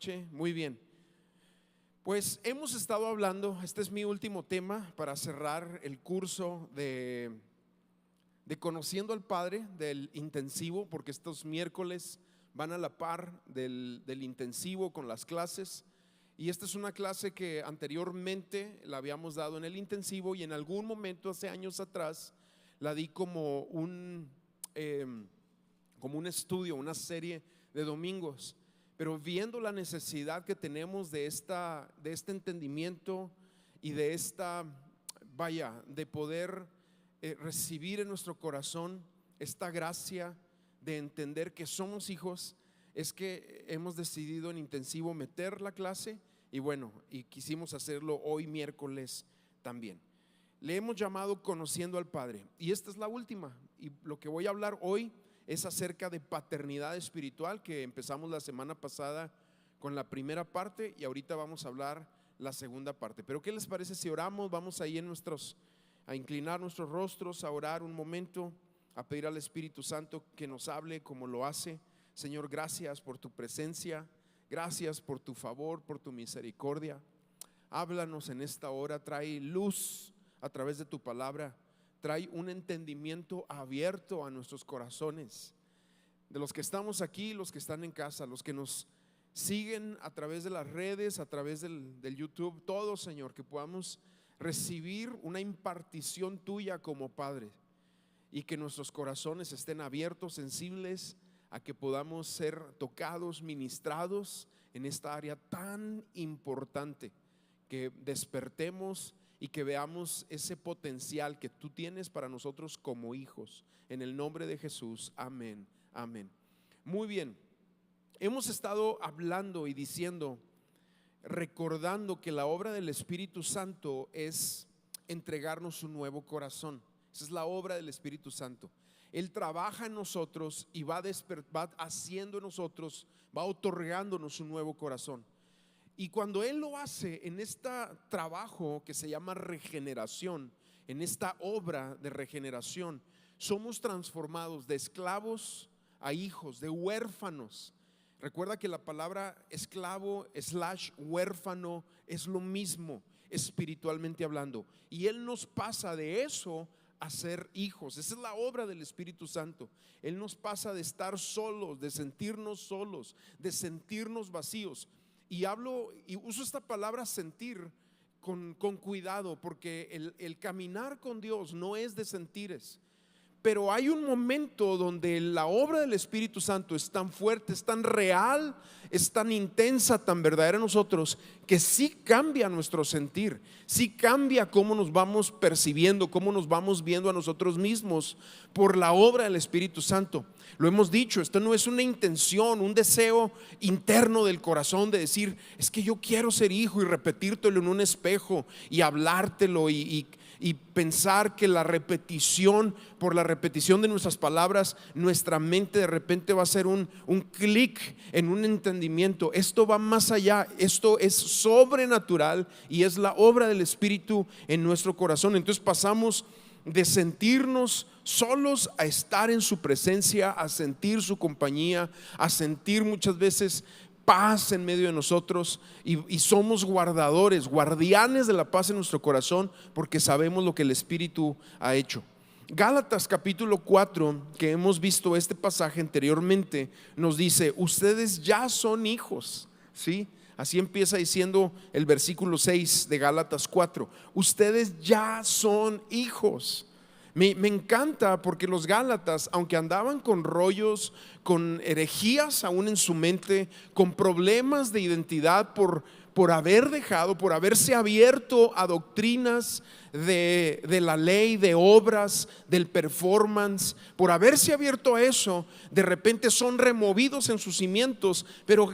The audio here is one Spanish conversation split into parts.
noche? Muy bien. Pues hemos estado hablando, este es mi último tema para cerrar el curso de Conociendo al Padre, del intensivo, porque estos miércoles van a la par del intensivo con las clases. Y esta es una clase que anteriormente la habíamos dado en el intensivo y en algún momento hace años atrás la di como un estudio, una serie de domingos. Pero viendo la necesidad que tenemos de este entendimiento y de de poder recibir en nuestro corazón esta gracia de entender que somos hijos, es que hemos decidido en intensivo meter la clase y quisimos hacerlo hoy miércoles también. Le hemos llamado Conociendo al Padre y esta es la última, y lo que voy a hablar hoy es acerca de paternidad espiritual, que empezamos la semana pasada con la primera parte y ahorita vamos a hablar la segunda parte. Pero ¿qué les parece si oramos? Vamos ahí a inclinar nuestros rostros, a orar un momento, a pedir al Espíritu Santo que nos hable como lo hace. Señor, gracias por tu presencia, gracias por tu favor, por tu misericordia. Háblanos en esta hora, trae luz a través de tu palabra, trae un entendimiento abierto a nuestros corazones, de los que estamos aquí, los que están en casa, los que nos siguen a través de las redes, a través del YouTube, todos, Señor, que podamos recibir una impartición tuya como Padre y que nuestros corazones estén abiertos, sensibles a que podamos ser tocados, ministrados en esta área tan importante, que despertemos y que veamos ese potencial que tú tienes para nosotros como hijos. En el nombre de Jesús, amén, amén. Muy bien, hemos estado hablando y diciendo, recordando que la obra del Espíritu Santo es entregarnos un nuevo corazón. Esa es la obra del Espíritu Santo. Él trabaja en nosotros y va haciendo en nosotros, va otorgándonos un nuevo corazón. Y cuando Él lo hace en este trabajo que se llama regeneración, en esta obra de regeneración, somos transformados de esclavos a hijos, de huérfanos. Recuerda que la palabra esclavo / huérfano es lo mismo espiritualmente hablando, y Él nos pasa de eso a ser hijos. Esa es la obra del Espíritu Santo. Él nos pasa de estar solos, de sentirnos vacíos. Y uso esta palabra sentir con cuidado, porque el caminar con Dios no es de sentires. Pero hay un momento donde la obra del Espíritu Santo es tan fuerte, es tan real, es tan intensa, tan verdadera en nosotros, que sí cambia nuestro sentir, sí cambia cómo nos vamos percibiendo, cómo nos vamos viendo a nosotros mismos por la obra del Espíritu Santo. Lo hemos dicho, esto no es una intención, un deseo interno del corazón de decir, es que yo quiero ser hijo, y repetírtelo en un espejo y hablártelo y pensar que por la repetición de nuestras palabras, nuestra mente de repente va a hacer un clic en un entendimiento. Esto va más allá, esto es sobrenatural y es la obra del Espíritu en nuestro corazón. Entonces pasamos de sentirnos solos a estar en su presencia, a sentir su compañía, a sentir muchas veces paz en medio de nosotros, y somos guardianes de la paz en nuestro corazón, porque sabemos lo que el Espíritu ha hecho. Gálatas capítulo 4, que hemos visto este pasaje anteriormente, nos dice, ustedes ya son hijos, ¿sí? Así empieza diciendo el versículo 6 de Gálatas 4, ustedes ya son hijos. Me encanta porque los Gálatas, aunque andaban con rollos, con herejías aún en su mente, con problemas de identidad por haberse abierto a doctrinas de la ley, de obras, del performance, por haberse abierto a eso, de repente son removidos en sus cimientos. Pero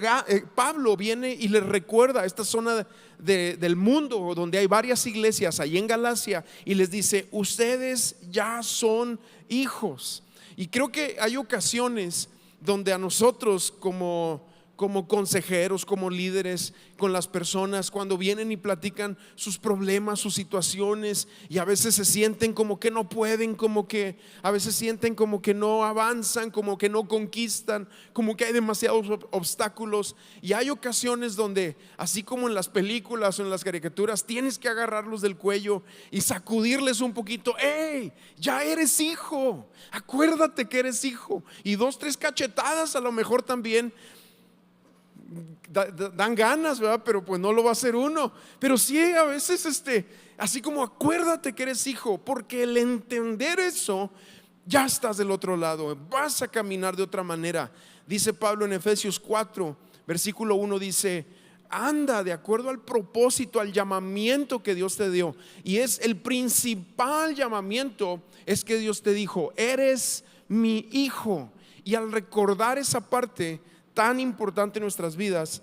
Pablo viene y les recuerda esta zona del mundo donde hay varias iglesias ahí en Galacia, y les dice, ustedes ya son hijos. Y creo que hay ocasiones donde a nosotros como como consejeros, como líderes con las personas cuando vienen y platican sus problemas, sus situaciones, y a veces se sienten como que no pueden, como que a veces sienten como que no avanzan, como que no conquistan, como que hay demasiados obstáculos. Y hay ocasiones donde, así como en las películas o en las caricaturas, tienes que agarrarlos del cuello y sacudirles un poquito. ¡Hey! Ya eres hijo, acuérdate que eres hijo. Y 2, 3 cachetadas a lo mejor también dan ganas, ¿verdad? Pero pues no lo va a hacer uno. Pero sí, a veces así como acuérdate que eres hijo, porque el entender eso, ya estás del otro lado, vas a caminar de otra manera. Dice Pablo en Efesios 4 versículo 1, dice: anda de acuerdo al propósito, al llamamiento que Dios te dio. Y es el principal llamamiento, es que Dios te dijo: eres mi hijo. Y al recordar esa parte tan importante en nuestras vidas,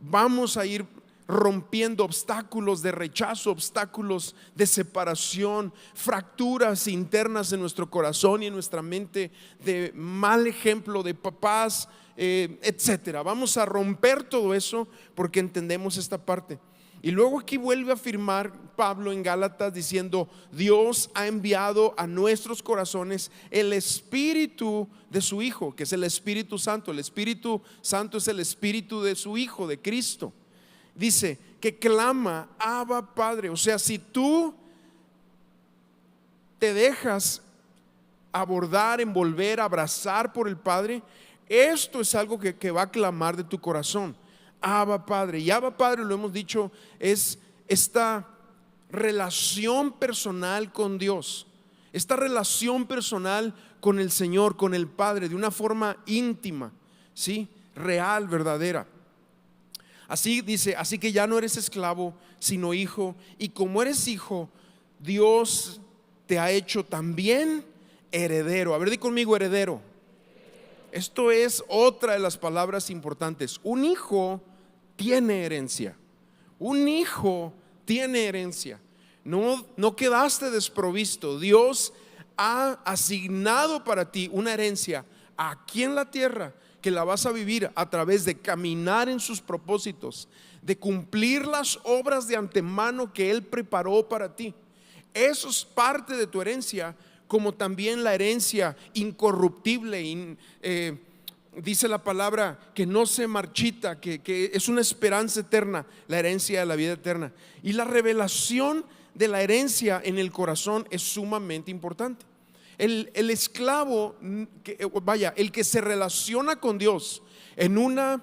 vamos a ir rompiendo obstáculos de rechazo, obstáculos de separación, fracturas internas en nuestro corazón y en nuestra mente, de mal ejemplo de papás, etcétera. Vamos a romper todo eso porque entendemos esta parte. Y luego aquí vuelve a afirmar Pablo en Gálatas diciendo: Dios ha enviado a nuestros corazones el Espíritu de su Hijo, que es el Espíritu Santo. El Espíritu Santo es el Espíritu de su Hijo, de Cristo. Dice que clama: Abba, Padre. O sea, si tú te dejas abordar, envolver, abrazar por el Padre, esto es algo que va a clamar de tu corazón: Abba, Padre. Y Abba, Padre, lo hemos dicho, es esta relación personal con Dios, esta relación personal con el Señor, con el Padre, de una forma íntima, ¿sí? Real, verdadera. Así dice: así que ya no eres esclavo, sino hijo, y como eres hijo, Dios te ha hecho también heredero. A ver, di conmigo: heredero. Esto es otra de las palabras importantes. Un hijo tiene herencia. Un hijo tiene herencia. No quedaste desprovisto. Dios ha asignado para ti una herencia aquí en la tierra, que la vas a vivir a través de caminar en sus propósitos, de cumplir las obras de antemano que Él preparó para ti. Eso es parte de tu herencia, como también la herencia incorruptible, dice la palabra que no se marchita, que es una esperanza eterna, la herencia de la vida eterna. Y la revelación de la herencia en el corazón es sumamente importante. El esclavo, el que se relaciona con Dios en un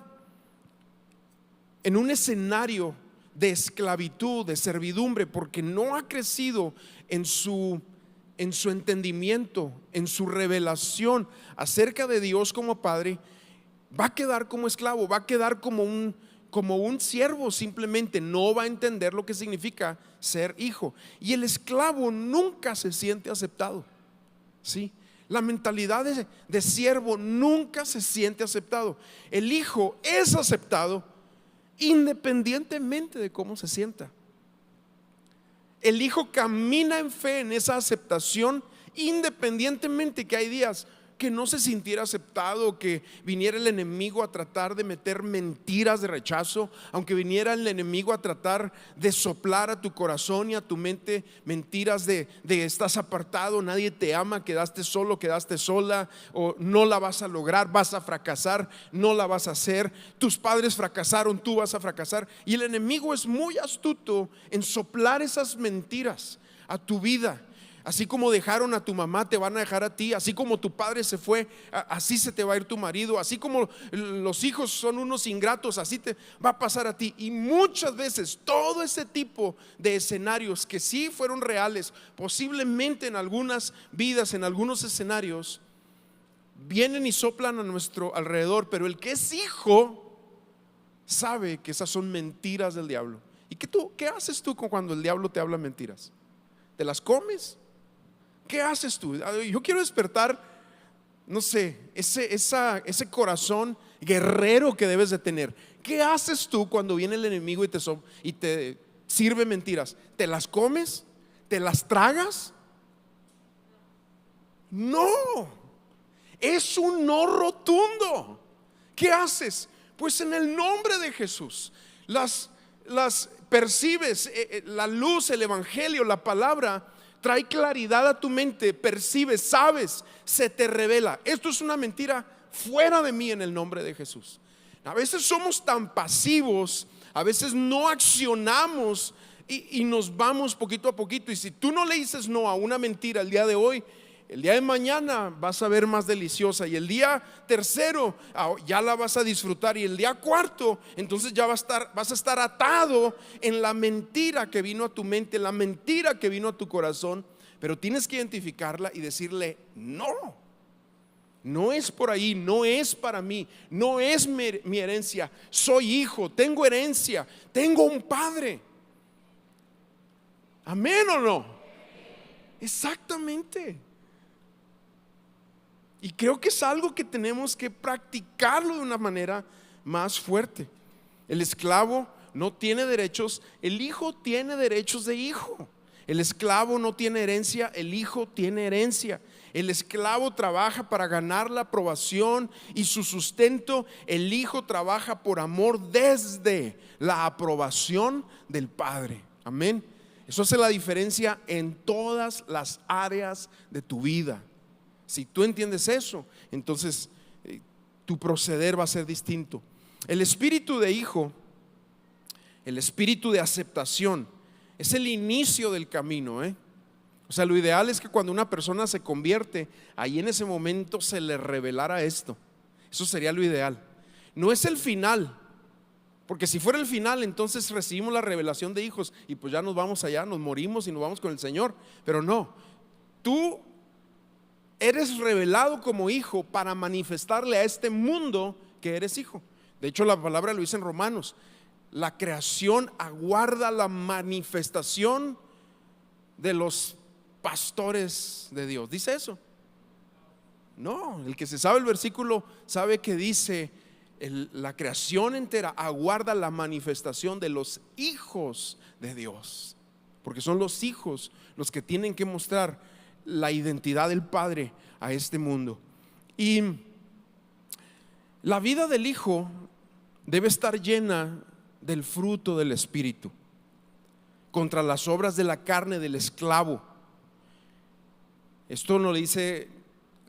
escenario de esclavitud, de servidumbre, porque no ha crecido en su entendimiento, en su revelación acerca de Dios como Padre, va a quedar como esclavo, va a quedar como un siervo. Simplemente no va a entender lo que significa ser hijo. Y el esclavo nunca se siente aceptado, ¿sí? La mentalidad de siervo nunca se siente aceptado. El hijo es aceptado independientemente de cómo se sienta. El hijo camina en fe, en esa aceptación, independientemente que hay días que no se sintiera aceptado, que viniera el enemigo a tratar de meter mentiras de rechazo, aunque viniera el enemigo a tratar de soplar a tu corazón y a tu mente mentiras de estás apartado, nadie te ama, quedaste solo, quedaste sola, o no la vas a lograr, vas a fracasar, no la vas a hacer, tus padres fracasaron, tú vas a fracasar. Y el enemigo es muy astuto en soplar esas mentiras a tu vida. Así como dejaron a tu mamá, te van a dejar a ti. Así como tu padre se fue, así se te va a ir tu marido. Así como los hijos son unos ingratos, así te va a pasar a ti. Y muchas veces todo ese tipo de escenarios que sí fueron reales, posiblemente en algunas vidas, en algunos escenarios, vienen y soplan a nuestro alrededor. Pero el que es hijo sabe que esas son mentiras del diablo. ¿Y qué haces tú cuando el diablo te habla mentiras? ¿Te las comes? ¿Qué haces tú? Yo quiero despertar, no sé, ese corazón guerrero que debes de tener. ¿Qué haces tú cuando viene el enemigo y te sirve mentiras? ¿Te las comes? ¿Te las tragas? No, es un no rotundo. ¿Qué haces? Pues en el nombre de Jesús las percibes, la luz, el evangelio, la palabra trae claridad a tu mente, percibes, sabes, se te revela. Esto es una mentira, fuera de mí en el nombre de Jesús. A veces somos tan pasivos, a veces no accionamos y nos vamos poquito a poquito. Y si tú no le dices no a una mentira el día de hoy, el día de mañana vas a ver más deliciosa, y el día tercero ya la vas a disfrutar, y el día cuarto entonces ya vas a estar atado en la mentira que vino a tu mente, la mentira que vino a tu corazón. Pero tienes que identificarla y decirle no. No es por ahí, no es para mí, no es mi herencia. Soy hijo, tengo herencia, tengo un padre. ¿Amén o no? Exactamente. Y creo que es algo que tenemos que practicarlo de una manera más fuerte. El esclavo no tiene derechos, el hijo tiene derechos de hijo. El esclavo no tiene herencia, el hijo tiene herencia. El esclavo trabaja para ganar la aprobación y su sustento. El hijo trabaja por amor desde la aprobación del padre. Amén. Eso hace la diferencia en todas las áreas de tu vida. Si tú entiendes eso, entonces tu proceder va a ser distinto. El espíritu de hijo, el espíritu de aceptación, es el inicio del camino, O sea, lo ideal es que cuando una persona se convierte, ahí en ese momento se le revelara esto. Eso sería lo ideal. No es el final, porque si fuera el final, entonces recibimos la revelación de hijos y pues ya nos vamos allá, nos morimos y nos vamos con el Señor. Pero no, tú eres revelado como hijo para manifestarle a este mundo que eres hijo. De hecho, la palabra lo dice en Romanos: la creación aguarda la manifestación de los pastores de Dios. ¿Dice eso? No, el que se sabe el versículo sabe que dice: la creación entera aguarda la manifestación de los hijos de Dios, porque son los hijos los que tienen que mostrar la identidad del Padre a este mundo. Y la vida del hijo debe estar llena del fruto del Espíritu, contra las obras de la carne del esclavo. Esto nos lo dice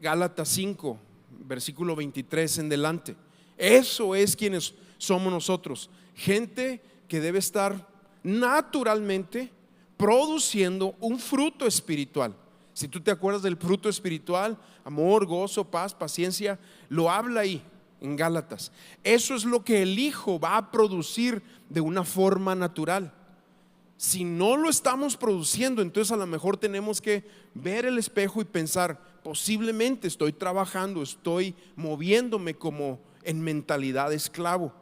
Gálatas 5, versículo 23 en delante. Eso es quienes somos nosotros, gente que debe estar naturalmente produciendo un fruto espiritual. Si tú te acuerdas del fruto espiritual, amor, gozo, paz, paciencia, lo habla ahí en Gálatas. Eso es lo que el hijo va a producir de una forma natural. Si no lo estamos produciendo, entonces a lo mejor tenemos que ver el espejo y pensar: posiblemente estoy trabajando, estoy moviéndome como en mentalidad de esclavo.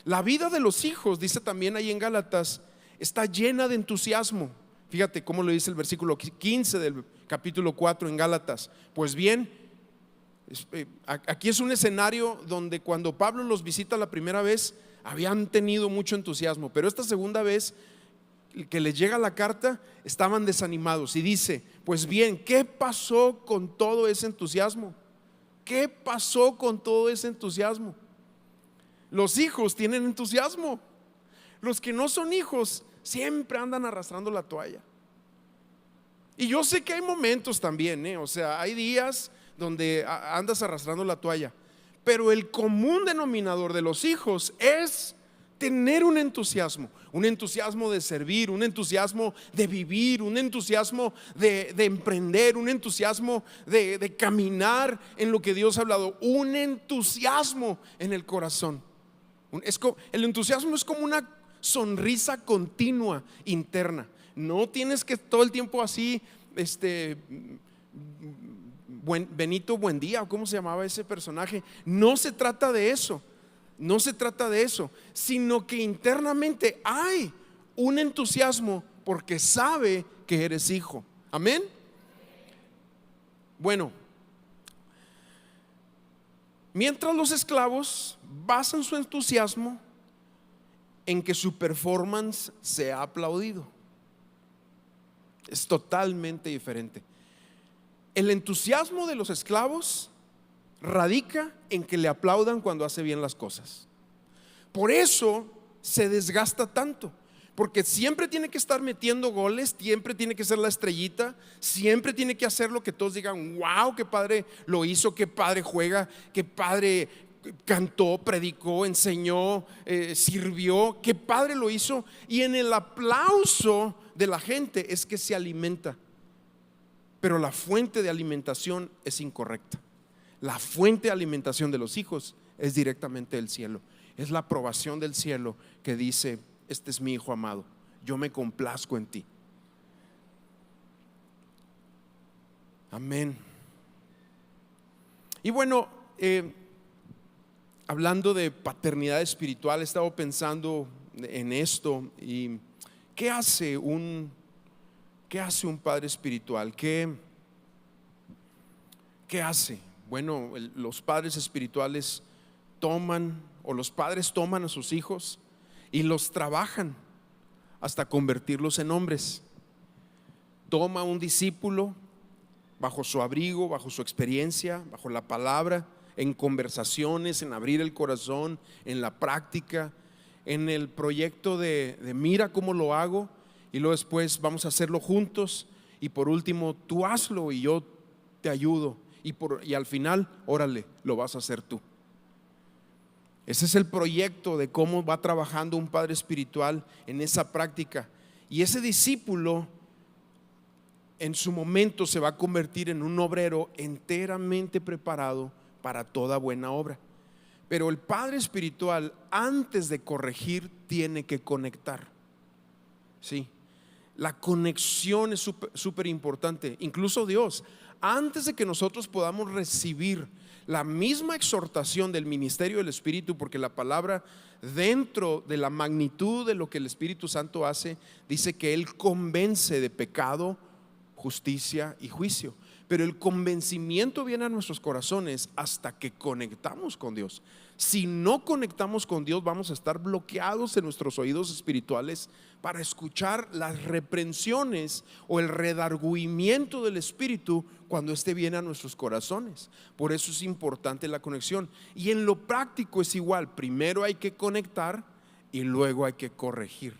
La vida de los hijos, dice también ahí en Gálatas, está llena de entusiasmo. Fíjate cómo lo dice el versículo 15 del capítulo 4 en Gálatas. Pues bien, aquí es un escenario donde cuando Pablo los visita la primera vez habían tenido mucho entusiasmo, pero esta segunda vez que les llega la carta estaban desanimados. Y dice: pues bien, ¿qué pasó con todo ese entusiasmo? ¿Qué pasó con todo ese entusiasmo? Los hijos tienen entusiasmo. Los que no son hijos siempre andan arrastrando la toalla. Y yo sé que hay momentos también, o sea, hay días donde andas arrastrando la toalla, pero el común denominador de los hijos es tener un entusiasmo de servir, un entusiasmo de vivir, un entusiasmo de emprender, un entusiasmo de caminar en lo que Dios ha hablado, un entusiasmo en el corazón. El entusiasmo es como una sonrisa continua interna. No tienes que todo el tiempo así, Benito Buendía, o cómo se llamaba ese personaje. No se trata de eso. No se trata de eso, sino que internamente hay un entusiasmo porque sabe que eres hijo. Amén. Bueno, mientras los esclavos basan su entusiasmo en que su performance sea aplaudido. Es totalmente diferente. El entusiasmo de los esclavos radica en que le aplaudan cuando hace bien las cosas. Por eso se desgasta tanto, porque siempre tiene que estar metiendo goles, siempre tiene que ser la estrellita, siempre tiene que hacer lo que todos digan: wow, qué padre lo hizo, qué padre juega, qué padre cantó, predicó, enseñó, sirvió, qué padre lo hizo. Y en el aplauso de la gente es que se alimenta, pero la fuente de alimentación es incorrecta. La fuente de alimentación de los hijos es directamente del cielo. Es la aprobación del cielo que dice: este es mi hijo amado, yo me complazco en ti. Amén. Y bueno, hablando de paternidad espiritual, he estado pensando en esto. Y ¿qué hace un padre espiritual? ¿Qué hace? Bueno, los padres espirituales los padres toman a sus hijos y los trabajan hasta convertirlos en hombres. Toma un discípulo bajo su abrigo, bajo su experiencia, bajo la palabra, en conversaciones, en abrir el corazón, en la práctica, en el proyecto de mira cómo lo hago, y luego después vamos a hacerlo juntos, y por último tú hazlo y yo te ayudo, y al final, órale, lo vas a hacer tú. Ese es el proyecto de cómo va trabajando un padre espiritual en esa práctica. Y ese discípulo en su momento se va a convertir en un obrero enteramente preparado para toda buena obra. Pero el padre espiritual, antes de corregir, tiene que conectar. Sí, la conexión es súper importante. Incluso Dios, antes de que nosotros podamos recibir la misma exhortación del ministerio del Espíritu, porque la palabra, dentro de la magnitud de lo que el Espíritu Santo hace, dice que Él convence de pecado, justicia y juicio. Pero el convencimiento viene a nuestros corazones hasta que conectamos con Dios. Si no conectamos con Dios, vamos a estar bloqueados en nuestros oídos espirituales para escuchar las reprensiones o el redargüimiento del Espíritu cuando éste viene a nuestros corazones. Por eso es importante la conexión. Y en lo práctico es igual: primero hay que conectar y luego hay que corregir.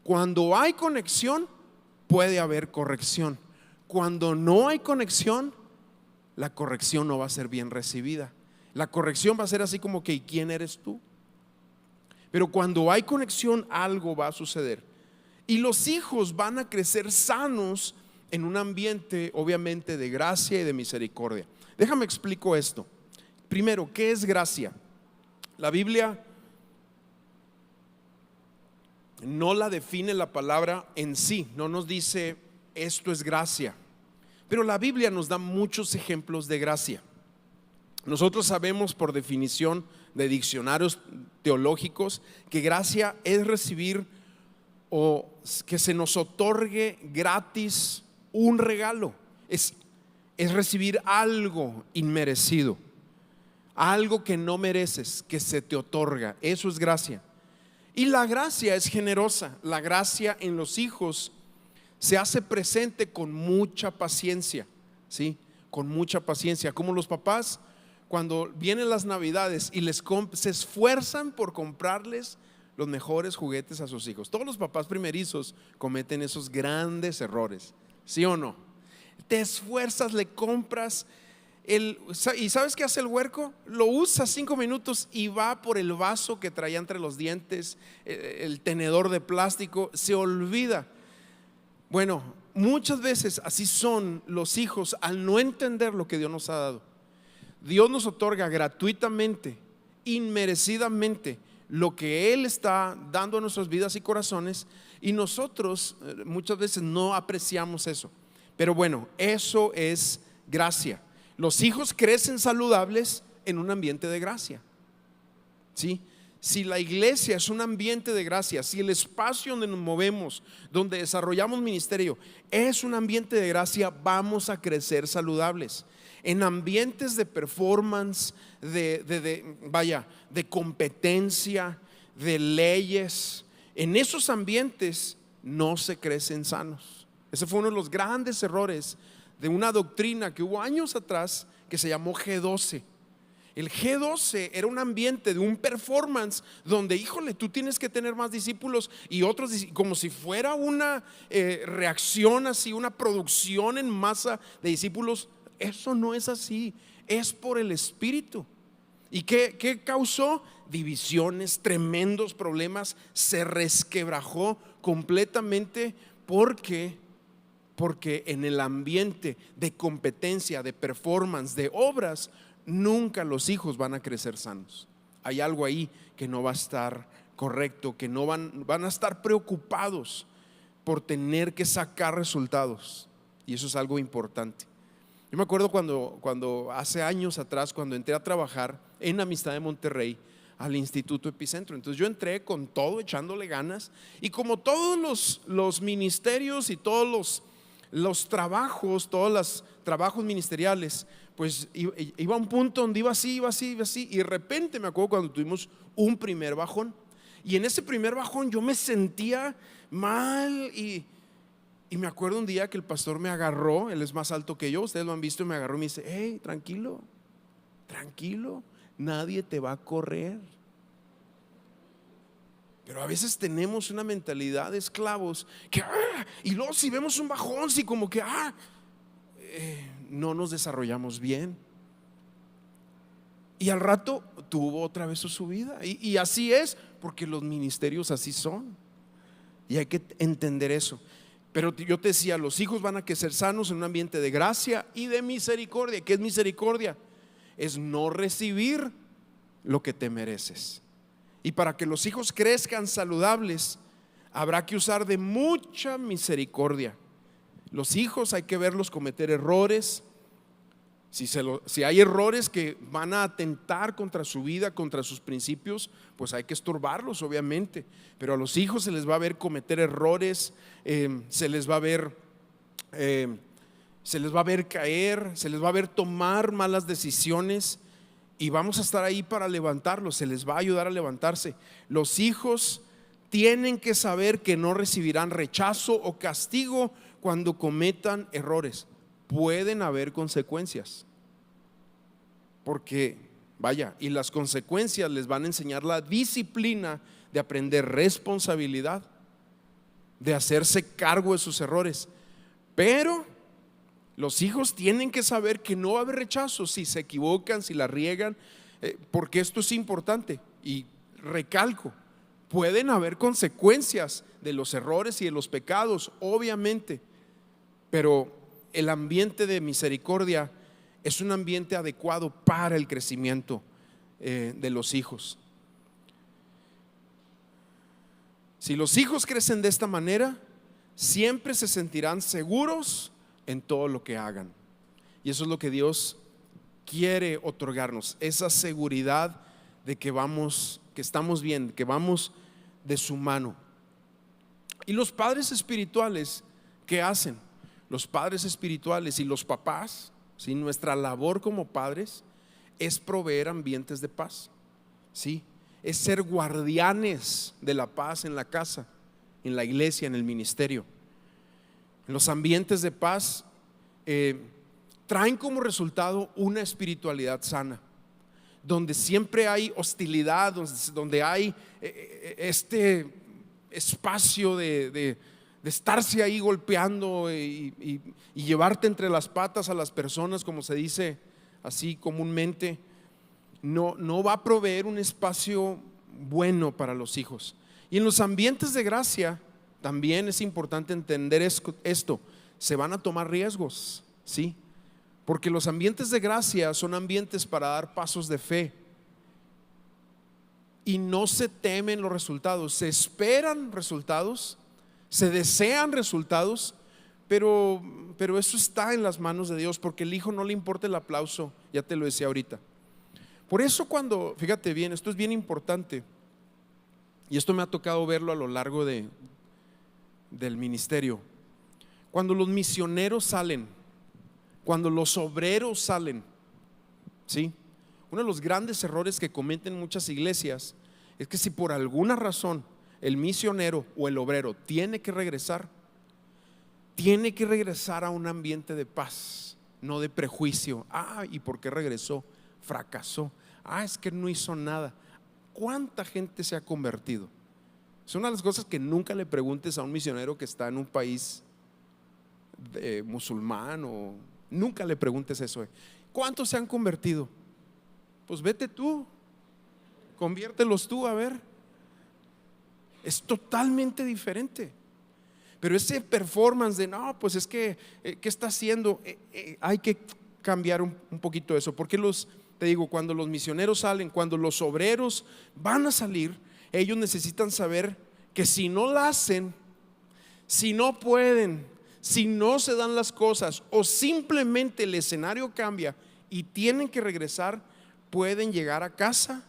Cuando hay conexión, puede haber corrección. Cuando no hay conexión, la corrección no va a ser bien recibida. La corrección va a ser así como que: ¿y quién eres tú? Pero cuando hay conexión, algo va a suceder. Y los hijos van a crecer sanos en un ambiente, obviamente, de gracia y de misericordia. Déjame explico esto. Primero, ¿qué es gracia? La Biblia no la define la palabra en sí, no nos dice esto es gracia, pero la Biblia nos da muchos ejemplos de gracia. Nosotros sabemos por definición de diccionarios teológicos que gracia es recibir o que se nos otorgue gratis un regalo. Es recibir algo inmerecido, algo que no mereces, que se te otorga. Eso es gracia. Y la gracia es generosa. La gracia en los hijos se hace presente con mucha paciencia, ¿sí? Con mucha paciencia. Como los papás, cuando vienen las navidades y se esfuerzan por comprarles los mejores juguetes a sus hijos. Todos los papás primerizos cometen esos grandes errores, ¿sí o no? Te esfuerzas, le compras ¿y sabes qué hace el huerco? Lo usa 5 minutos y va por el vaso que traía entre los dientes, el tenedor de plástico, se olvida. Bueno, muchas veces así son los hijos al no entender lo que Dios nos ha dado. Dios nos otorga gratuitamente, inmerecidamente, lo que Él está dando a nuestras vidas y corazones, y nosotros muchas veces no apreciamos eso. Pero bueno, eso es gracia. Los hijos crecen saludables en un ambiente de gracia, ¿sí? Si la iglesia es un ambiente de gracia, si el espacio donde nos movemos, donde desarrollamos ministerio, es un ambiente de gracia, vamos a crecer saludables. En ambientes de performance, de competencia, de leyes, en esos ambientes no se crecen sanos. Ese fue uno de los grandes errores de una doctrina que hubo años atrás que se llamó G12. El G12 era un ambiente de un performance donde, híjole, tú tienes que tener más discípulos y otros, como si fuera una reacción así, una producción en masa de discípulos. Eso no es así, es por el Espíritu. ¿Y qué causó? Divisiones, tremendos problemas, se resquebrajó completamente porque en el ambiente de competencia, de performance, de obras, nunca los hijos van a crecer sanos. Hay algo ahí que no va a estar correcto, que no van a estar preocupados por tener que sacar resultados, y eso es algo importante. Yo me acuerdo cuando hace años atrás, cuando entré a trabajar en Amistad de Monterrey al Instituto Epicentro, entonces yo entré con todo, echándole ganas, y como todos los ministerios y todos los trabajos, todos los trabajos ministeriales, pues iba a un punto donde iba así, y de repente me acuerdo cuando tuvimos un primer bajón, y en ese primer bajón yo me sentía mal, y me acuerdo un día que el pastor me agarró, él es más alto que yo, ustedes lo han visto, y me agarró y me dice: hey, tranquilo, nadie te va a correr. Pero a veces tenemos una mentalidad de esclavos que y luego si vemos un bajón, si como que no nos desarrollamos bien, y al rato tuvo otra vez su subida, y así es, porque los ministerios así son, y hay que entender eso. Pero yo te decía, los hijos van a que ser sanos en un ambiente de gracia y de misericordia. ¿Qué es misericordia? Es no recibir lo que te mereces. Y para que los hijos crezcan saludables, habrá que usar de mucha misericordia. Los hijos hay que verlos cometer errores. Si hay errores que van a atentar contra su vida, contra sus principios, pues hay que estorbarlos, obviamente. Pero a los hijos se les va a ver cometer errores, se les va a ver caer, se les va a ver tomar malas decisiones, y vamos a estar ahí para levantarlos, se les va a ayudar a levantarse. Los hijos tienen que saber que no recibirán rechazo o castigo cuando cometan errores. Pueden haber consecuencias, porque y las consecuencias les van a enseñar la disciplina de aprender responsabilidad, de hacerse cargo de sus errores. Pero los hijos tienen que saber que no va a haber rechazo si se equivocan, si la riegan, porque esto es importante. Y recalco, pueden haber consecuencias de los errores y de los pecados, obviamente, pero el ambiente de misericordia es un ambiente adecuado para el crecimiento de los hijos. Si los hijos crecen de esta manera, siempre se sentirán seguros en todo lo que hagan, y eso es lo que Dios quiere otorgarnos, esa seguridad de que estamos bien, que vamos de su mano. Y los padres espirituales, ¿qué hacen? Los padres espirituales y los papás, ¿sí? Nuestra labor como padres es proveer ambientes de paz, ¿sí? Es ser guardianes de la paz en la casa, en la iglesia, en el ministerio. Los ambientes de paz traen como resultado una espiritualidad sana, donde siempre hay hostilidad, donde hay este espacio de estarse ahí golpeando y llevarte entre las patas a las personas, como se dice así comúnmente. No va a proveer un espacio bueno para los hijos. Y en los ambientes de gracia también es importante entender esto: se van a tomar riesgos, ¿sí? Porque los ambientes de gracia son ambientes para dar pasos de fe, y no se temen los resultados, se esperan resultados, se desean resultados, pero eso está en las manos de Dios, porque el hijo no le importa el aplauso, ya te lo decía ahorita. Por eso fíjate bien, esto es bien importante, y esto me ha tocado verlo a lo largo del ministerio. Cuando los misioneros salen, cuando los obreros salen, ¿sí? Uno de los grandes errores que cometen muchas iglesias es que si por alguna razón el misionero o el obrero tiene que regresar a un ambiente de paz, no de prejuicio. ¿Y por qué regresó? Fracasó. Es que no hizo nada. ¿Cuánta gente se ha convertido? Es una de las cosas que nunca le preguntes a un misionero que está en un país musulmán, o nunca le preguntes eso. ¿Cuántos se han convertido? Pues vete tú, conviértelos tú, a ver. Es totalmente diferente. Pero ese performance de no, pues es que ¿qué está haciendo? Hay que cambiar un poquito eso, porque te digo, cuando los misioneros salen, cuando los obreros van a salir, ellos necesitan saber que si no la hacen, si no pueden, si no se dan las cosas, o simplemente el escenario cambia y tienen que regresar, pueden llegar a casa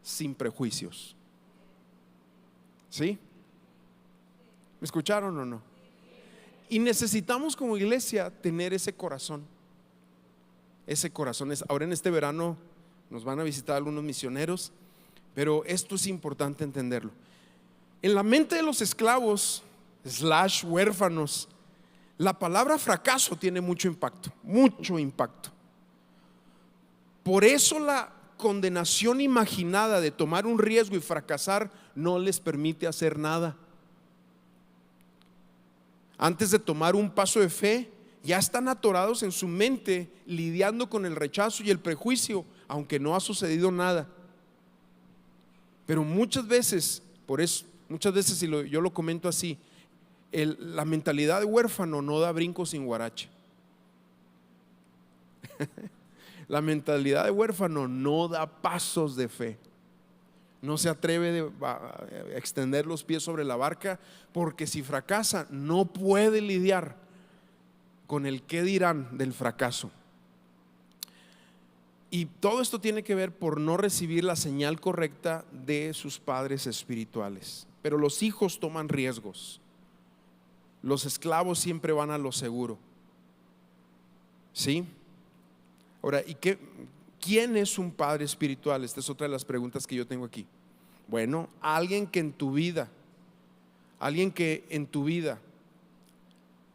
sin prejuicios. ¿Sí? ¿Me escucharon o no? Y necesitamos como iglesia tener ese corazón. Ese corazón es, ahora en este verano nos van a visitar algunos misioneros, pero esto es importante entenderlo. En la mente de los esclavos / huérfanos, la palabra fracaso tiene mucho impacto, mucho impacto. Por eso la condenación imaginada de tomar un riesgo y fracasar no les permite hacer nada. Antes de tomar un paso de fe, ya están atorados en su mente lidiando con el rechazo y el prejuicio, aunque no ha sucedido nada. Pero muchas veces, por eso, muchas veces, y yo lo comento así, la mentalidad de huérfano no da brincos sin guarache. La mentalidad de huérfano no da pasos de fe. No se atreve a extender los pies sobre la barca, porque si fracasa no puede lidiar con el qué dirán del fracaso. Y todo esto tiene que ver por no recibir la señal correcta de sus padres espirituales. Pero los hijos toman riesgos. Los esclavos siempre van a lo seguro. ¿Sí? Ahora, ¿quién es un padre espiritual? Esta es otra de las preguntas que yo tengo aquí. Bueno, alguien que en tu vida,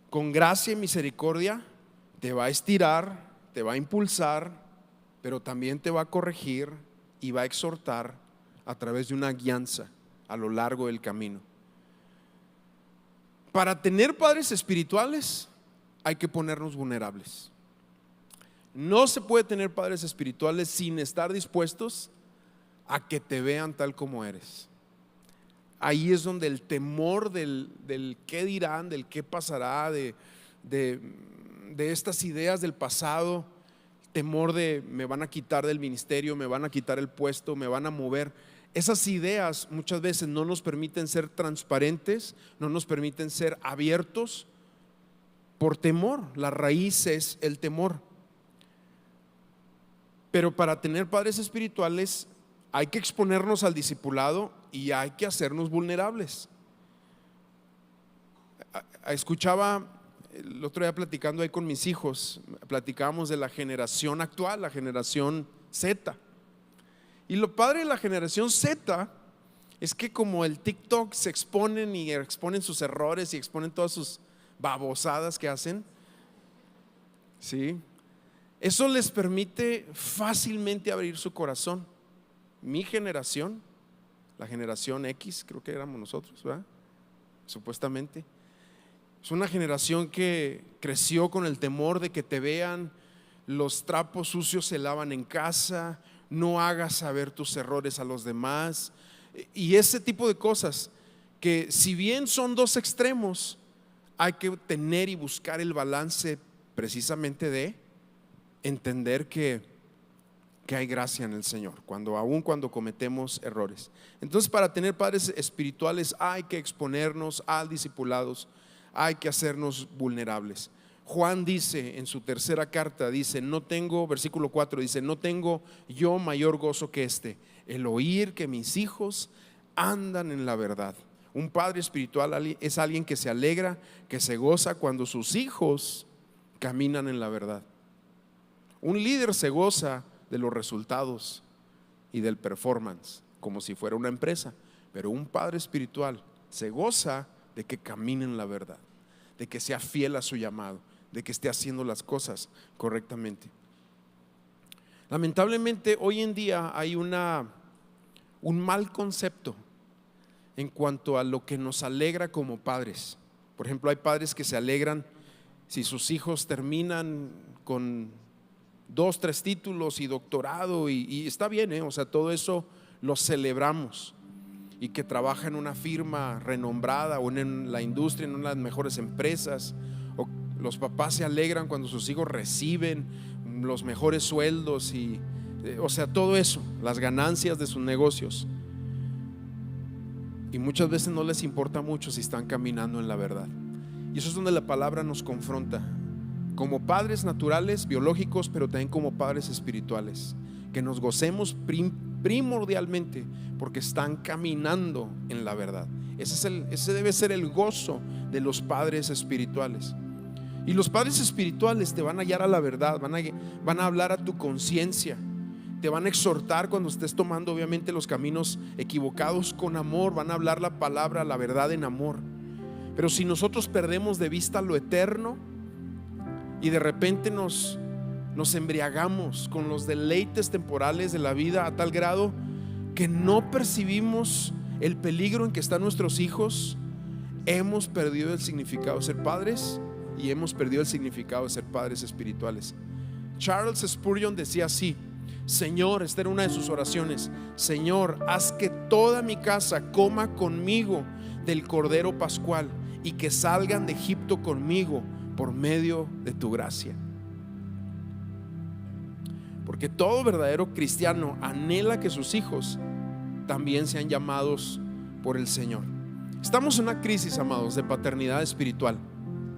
con gracia y misericordia, te va a estirar, te va a impulsar, pero también te va a corregir y va a exhortar a través de una guianza a lo largo del camino. Para tener padres espirituales hay que ponernos vulnerables. No se puede tener padres espirituales sin estar dispuestos a que te vean tal como eres. Ahí es donde el temor del qué dirán, del qué pasará, de estas ideas del pasado, temor de me van a quitar del ministerio, me van a quitar el puesto, me van a mover. Esas ideas muchas veces no nos permiten ser transparentes, no nos permiten ser abiertos por temor. La raíz es el temor. Pero para tener padres espirituales hay que exponernos al discipulado y hay que hacernos vulnerables. Escuchaba el otro día platicando ahí con mis hijos, platicábamos de la generación actual, la generación Z. Y lo padre de la generación Z es que como el TikTok se exponen y exponen sus errores y exponen todas sus babosadas que hacen, ¿sí? Eso les permite fácilmente abrir su corazón. Mi generación, la generación X, creo que éramos nosotros, ¿verdad? Supuestamente. Es una generación que creció con el temor de que te vean, los trapos sucios se lavan en casa, no hagas saber tus errores a los demás, y ese tipo de cosas que, si bien son dos extremos, hay que tener y buscar el balance precisamente de entender que hay gracia en el Señor, aun cuando cometemos errores. Entonces, para tener padres espirituales hay que exponernos al discipulados, hay que hacernos vulnerables. Juan dice en su tercera carta, versículo 4, dice: no tengo yo mayor gozo que el oír que mis hijos andan en la verdad. Un padre espiritual es alguien que se alegra, que se goza cuando sus hijos caminan en la verdad. Un líder se goza de los resultados y del performance, como si fuera una empresa. Pero un padre espiritual se goza de que camine en la verdad, de que sea fiel a su llamado, de que esté haciendo las cosas correctamente. Lamentablemente hoy en día hay un mal concepto en cuanto a lo que nos alegra como padres. Por ejemplo, hay padres que se alegran si sus hijos terminan con 2, 3 títulos y doctorado, y está bien, o sea, todo eso lo celebramos. Y que trabaja en una firma renombrada o en la industria, en una de las mejores empresas. O los papás se alegran cuando sus hijos reciben los mejores sueldos y, o sea, todo eso, las ganancias de sus negocios. Y muchas veces no les importa mucho si están caminando en la verdad. Y eso es donde la palabra nos confronta, como padres naturales, biológicos, pero también como padres espirituales, que nos gocemos primordialmente porque están caminando en la verdad. Ese debe ser el gozo de los padres espirituales. Y los padres espirituales te van a guiar a la verdad, van a hablar a tu conciencia, te van a exhortar cuando estés tomando obviamente los caminos equivocados con amor, van a hablar la palabra, la verdad en amor. Pero si nosotros perdemos de vista lo eterno y de repente nos embriagamos con los deleites temporales de la vida a tal grado que no percibimos el peligro en que están nuestros hijos, hemos perdido el significado de ser padres y hemos perdido el significado de ser padres espirituales. Charles Spurgeon decía así: Señor, esta era una de sus oraciones, Señor, haz que toda mi casa coma conmigo del Cordero Pascual y que salgan de Egipto conmigo por medio de tu gracia. Porque todo verdadero cristiano anhela que sus hijos también sean llamados por el Señor. Estamos en una crisis, amados, de paternidad espiritual.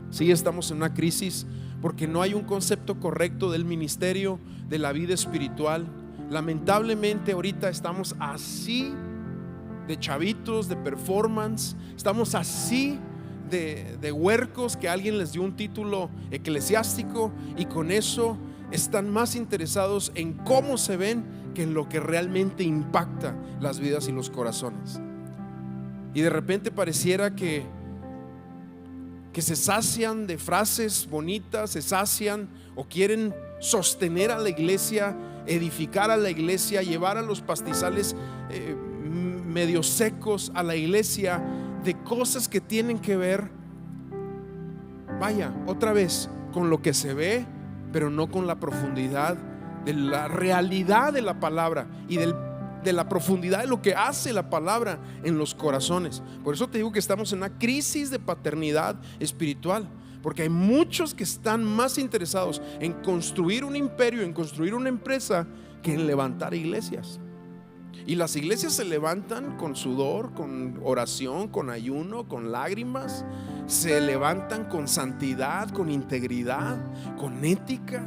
Sí, estamos en una crisis porque no hay un concepto correcto del ministerio, de la vida espiritual. Lamentablemente ahorita estamos así de chavitos, de performance. Estamos así de huercos que alguien les dio un título eclesiástico y con eso están más interesados en cómo se ven que en lo que realmente impacta las vidas y los corazones. Y de repente pareciera que se sacian de frases bonitas, se sacian o quieren sostener a la iglesia, edificar a la iglesia, llevar a los pastizales medio secos a la iglesia de cosas que tienen que ver, vaya, otra vez, con lo que se ve, pero no con la profundidad de la realidad de la palabra y de la profundidad de lo que hace la palabra en los corazones. Por eso te digo que estamos en una crisis de paternidad espiritual, porque hay muchos que están más interesados en construir un imperio, en construir una empresa, que en levantar iglesias. Y las iglesias se levantan con sudor, con oración, con ayuno, con lágrimas. Se levantan con santidad, con integridad, con ética.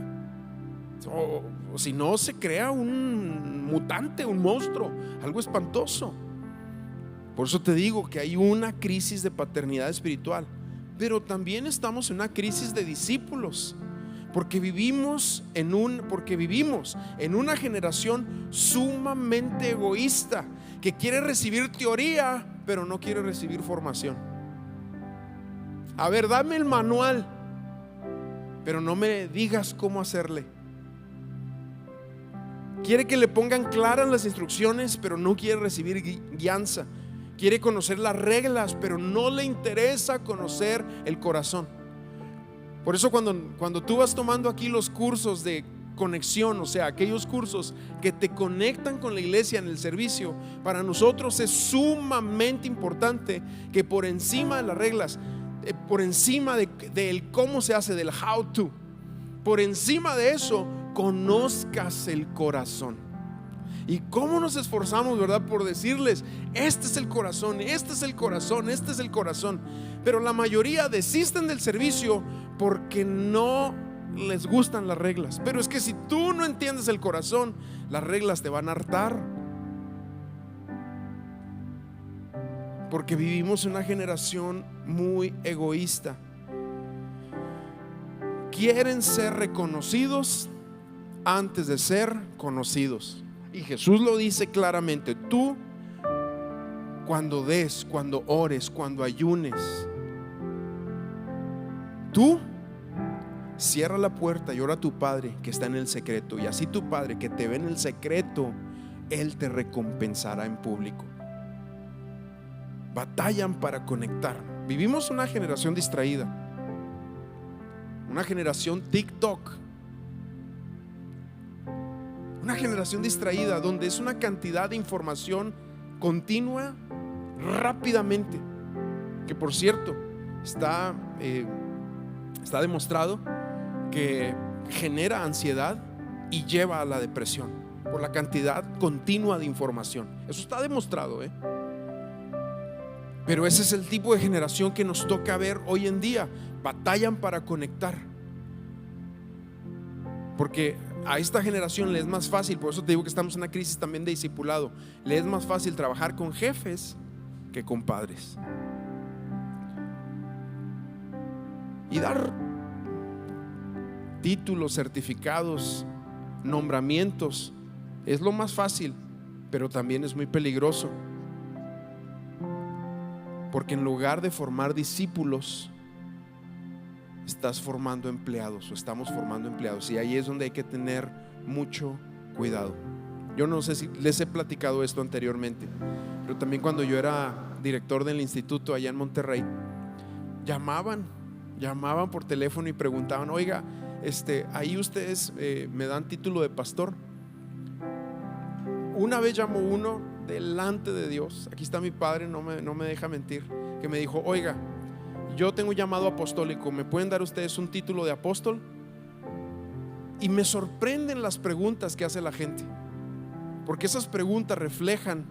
O si no, se crea un mutante, un monstruo, algo espantoso. Por eso te digo que hay una crisis de paternidad espiritual, pero también estamos en una crisis de discípulos, porque vivimos en una generación sumamente egoísta que quiere recibir teoría, pero no quiere recibir formación. A ver, dame el manual, pero no me digas cómo hacerle. Quiere que le pongan claras las instrucciones, pero no quiere recibir guianza. Quiere conocer las reglas, pero no le interesa conocer el corazón. Por eso cuando tú vas tomando aquí los cursos de conexión, o sea, aquellos cursos que te conectan con la iglesia en el servicio, para nosotros es sumamente importante que por encima de las reglas, por encima del cómo se hace, del how to, por encima de eso, conozcas el corazón. Y cómo nos esforzamos, ¿verdad?, por decirles: este es el corazón, este es el corazón, este es el corazón. Pero la mayoría desisten del servicio porque no les gustan las reglas. Pero es que si tú no entiendes el corazón, las reglas te van a hartar. Porque vivimos en una generación muy egoísta. Quieren ser reconocidos antes de ser conocidos. Y Jesús lo dice claramente: tú, cuando des, cuando ores, cuando ayunes, tú cierra la puerta y ora a tu Padre que está en el secreto, y así tu Padre que te ve en el secreto, Él te recompensará en público. Batallan para conectar. Vivimos una generación distraída, una generación TikTok, una generación distraída donde es una cantidad de información continua, rápidamente, que por cierto está demostrado que genera ansiedad y lleva a la depresión por la cantidad continua de información. Eso está demostrado, Pero ese es el tipo de generación que nos toca ver hoy en día. Batallan para conectar, porque a esta generación le es más fácil. Por eso te digo que estamos en una crisis también de discipulado. Le es más fácil trabajar con jefes que con padres, y dar títulos, certificados, nombramientos es lo más fácil, pero también es muy peligroso, porque en lugar de formar discípulos, estás formando empleados, o estamos formando empleados, y ahí es donde hay que tener mucho cuidado. Yo no sé si les he platicado esto anteriormente, pero también cuando yo era director del instituto allá en Monterrey, llamaban por teléfono y preguntaban: oiga, ahí ustedes me dan título de pastor. Una vez llamó uno delante de Dios, aquí está mi padre, no me deja mentir, que me dijo: oiga, yo tengo llamado apostólico, ¿me pueden dar ustedes un título de apóstol? Y me sorprenden las preguntas que hace la gente, porque esas preguntas reflejan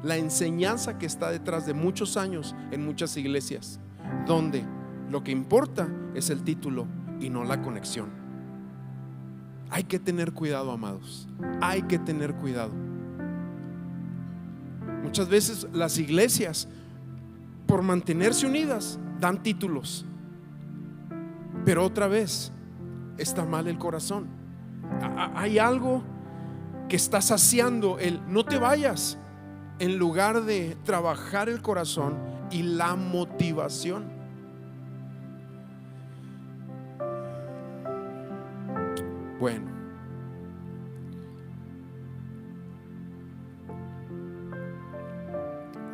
la enseñanza que está detrás de muchos años en muchas iglesias, donde lo que importa es el título y no la conexión. Hay que tener cuidado, amados, hay que tener cuidado. Muchas veces las iglesias, por mantenerse unidas, dan títulos, pero otra vez está mal el corazón. Hay algo que está saciando el no te vayas, en lugar de trabajar el corazón y la motivación. Bueno,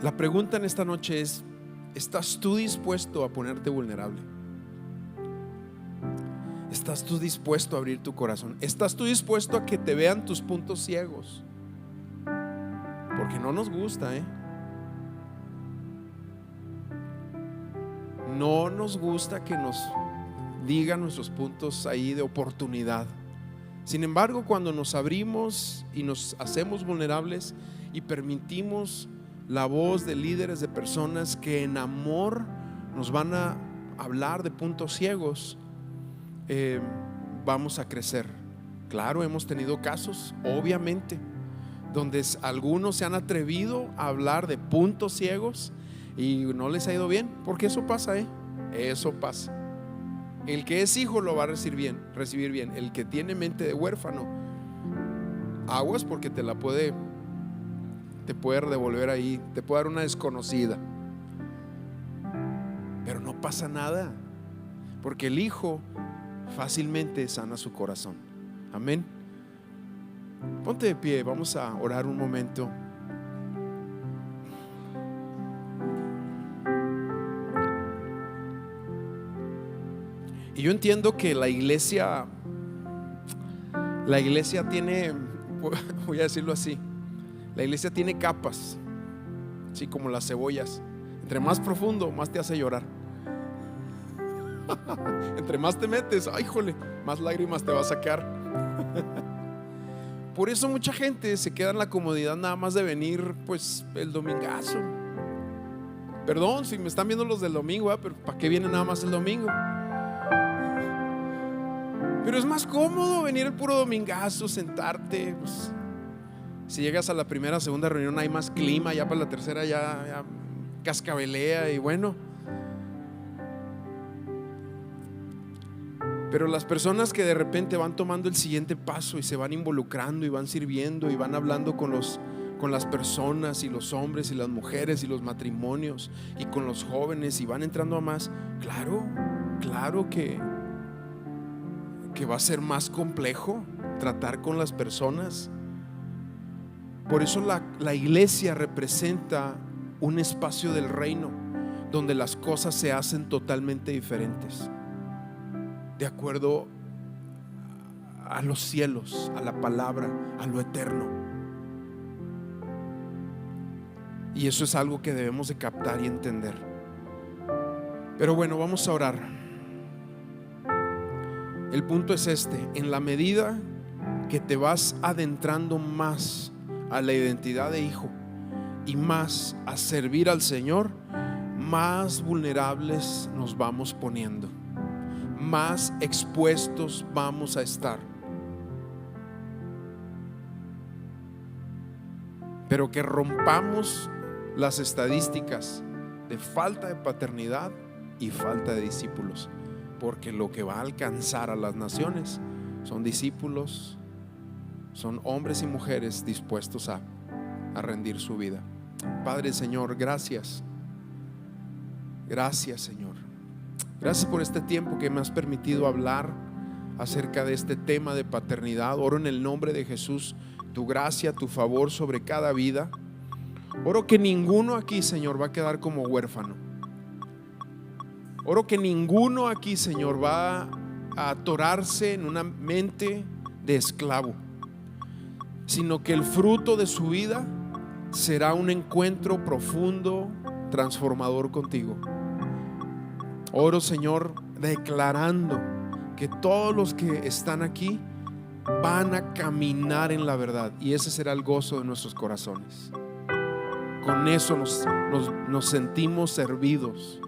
la pregunta en esta noche es: ¿estás tú dispuesto a ponerte vulnerable? ¿Estás tú dispuesto a abrir tu corazón? ¿Estás tú dispuesto a que te vean tus puntos ciegos? Porque no nos gusta, no nos gusta que nos digan nuestros puntos ahí de oportunidad. Sin embargo, cuando nos abrimos y nos hacemos vulnerables y permitimos la voz de líderes, de personas que en amor nos van a hablar de puntos ciegos, vamos a crecer. Claro, hemos tenido casos, obviamente, donde algunos se han atrevido a hablar de puntos ciegos y no les ha ido bien, porque eso pasa, eso pasa. El que es hijo lo va a recibir bien. El que tiene mente de huérfano, aguas, porque te puede devolver ahí, te puede dar una desconocida. Pero no pasa nada, porque el hijo fácilmente sana su corazón. Amén. Ponte de pie, vamos a orar un momento. Y yo entiendo que la iglesia tiene, voy a decirlo así, la iglesia tiene capas, así como las cebollas. Entre más profundo, más te hace llorar. Entre más te metes, ay, jole, más lágrimas te va a sacar. Por eso mucha gente se queda en la comodidad nada más de venir, pues, el domingazo. Perdón si me están viendo los del domingo, pero ¿para qué vienen nada más el domingo? Pero es más cómodo venir el puro domingazo, sentarte, pues, si llegas a la primera, segunda reunión hay más clima, ya para la tercera ya cascabelea y bueno. Pero las personas que de repente van tomando el siguiente paso y se van involucrando y van sirviendo y van hablando con las personas y los hombres y las mujeres y los matrimonios y con los jóvenes y van entrando a más, claro que que va a ser más complejo tratar con las personas. Por eso la iglesia representa un espacio del reino donde las cosas se hacen totalmente diferentes, de acuerdo a los cielos, a la palabra, a lo eterno. Y eso es algo que debemos de captar y entender. Pero bueno, vamos a orar. El punto es este: en la medida que te vas adentrando más a la identidad de hijo y más a servir al Señor, más vulnerables nos vamos poniendo, más expuestos vamos a estar. Pero que rompamos las estadísticas de falta de paternidad y falta de discípulos, porque lo que va a alcanzar a las naciones son discípulos, son hombres y mujeres dispuestos a rendir su vida. Padre, Señor, gracias. Gracias, Señor. Gracias por este tiempo que me has permitido hablar acerca de este tema de paternidad. Oro en el nombre de Jesús, tu gracia, tu favor sobre cada vida. Oro que ninguno aquí, Señor, va a quedar como huérfano. Oro que ninguno aquí, Señor, va a atorarse en una mente de esclavo, sino que el fruto de su vida será un encuentro profundo, transformador contigo. Oro, Señor, declarando que todos los que están aquí van a caminar en la verdad, y ese será el gozo de nuestros corazones. Con eso nos sentimos servidos.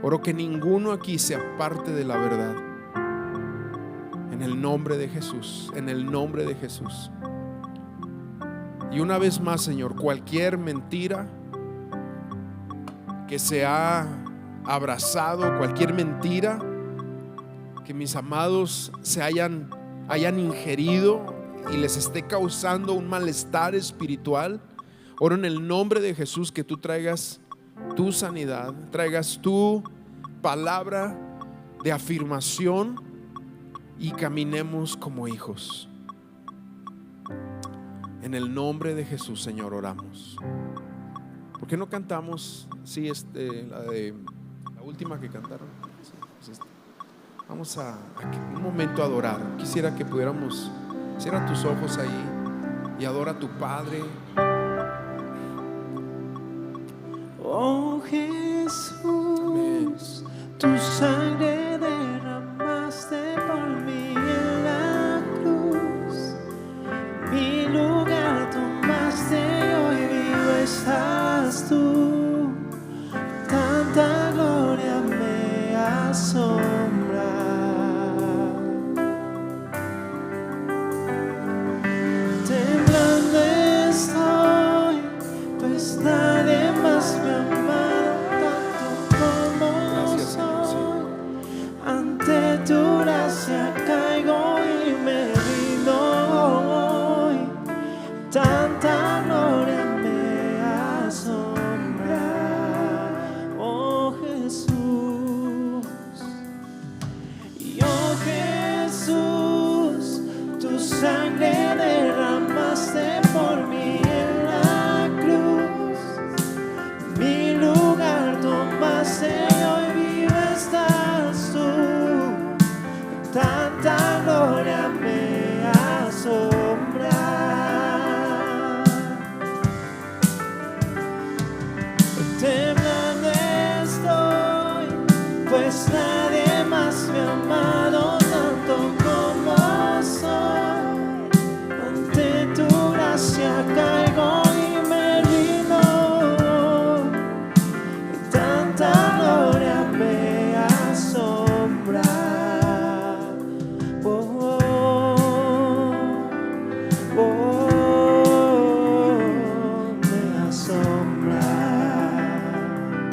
Oro que ninguno aquí se aparte de la verdad. En el nombre de Jesús, en el nombre de Jesús. Y una vez más, Señor, cualquier mentira que se ha abrazado, cualquier mentira que mis amados se hayan ingerido y les esté causando un malestar espiritual, oro en el nombre de Jesús que tú traigas tu sanidad, traigas tu palabra de afirmación y caminemos como hijos. En el nombre de Jesús, Señor, oramos. ¿Por qué no cantamos? Sí, la última que cantaron. Vamos a un momento a adorar. Quisiera que pudiéramos, cierra tus ojos ahí y adora a tu Padre. Oh Jesús, tu sangre derramaste por mí en la cruz. Mi lugar tomaste, hoy vivo estás tú. Tanta gloria me asombra.